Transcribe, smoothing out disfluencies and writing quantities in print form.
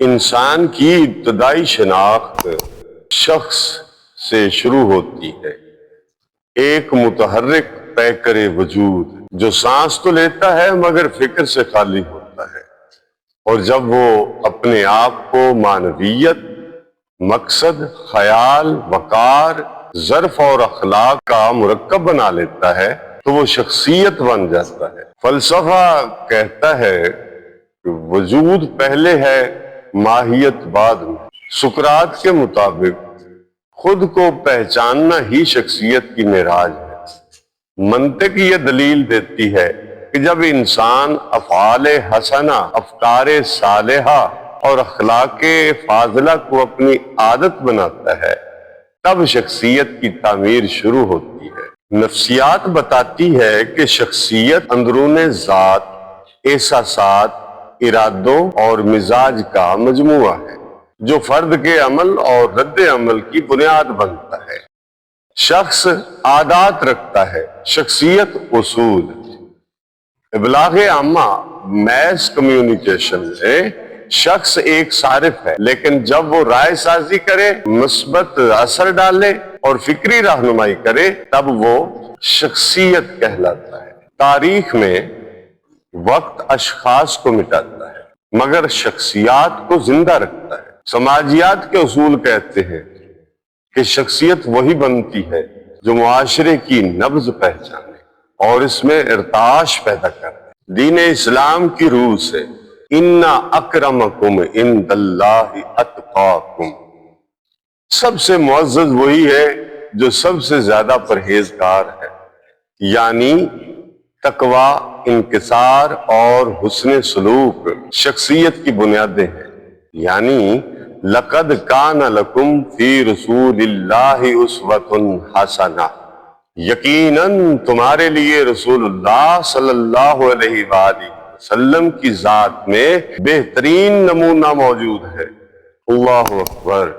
انسان کی ابتدائی شناخت شخص سے شروع ہوتی ہے، ایک متحرک پیکر وجود جو سانس تو لیتا ہے مگر فکر سے خالی ہوتا ہے، اور جب وہ اپنے آپ کو معنویت، مقصد، خیال، وقار، ظرف اور اخلاق کا مرکب بنا لیتا ہے تو وہ شخصیت بن جاتا ہے۔ فلسفہ کہتا ہے کہ وجود پہلے ہے، ماہیت بعد میں۔ سقراط کے مطابق خود کو پہچاننا ہی شخصیت کی معراج ہے۔ منطق یہ دلیل دیتی ہے کہ جب انسان افعال حسنہ، افکار صالحہ اور اخلاق فاضلہ کو اپنی عادت بناتا ہے تب شخصیت کی تعمیر شروع ہوتی ہے۔ نفسیات بتاتی ہے کہ شخصیت اندرون ذات، احساسات، ارادوں اور مزاج کا مجموعہ ہے جو فرد کے عمل اور رد عمل کی بنیاد بنتا ہے۔ شخص عادات رکھتا ہے، شخصیت اصول۔ ابلاغ عامہ میس کمیونیکیشن میں شخص ایک صارف ہے، لیکن جب وہ رائے سازی کرے، مثبت اثر ڈالے اور فکری رہنمائی کرے تب وہ شخصیت کہلاتا ہے۔ تاریخ میں وقت اشخاص کو مٹاتا ہے مگر شخصیات کو زندہ رکھتا ہے۔ سماجیات کے اصول کہتے ہیں کہ شخصیت وہی بنتی ہے جو معاشرے کی نبض پہچانے اور اس میں ارتعاش پیدا کرے۔ دین اسلام کی روح سے اِنَّ اکرمکم عند اللہ اتقاکم، سب سے معزز وہی ہے جو سب سے زیادہ پرہیزگار ہے، یعنی تقوی، انکسار اور حسن سلوک شخصیت کی بنیادیں ہیں۔ یعنی لقد کان لکم فی رسول اللہ اسوۃ حسنہ، یقیناً تمہارے لیے رسول اللہ صلی اللہ علیہ وآلہ وسلم کی ذات میں بہترین نمونہ موجود ہے۔ اللہ اکبر۔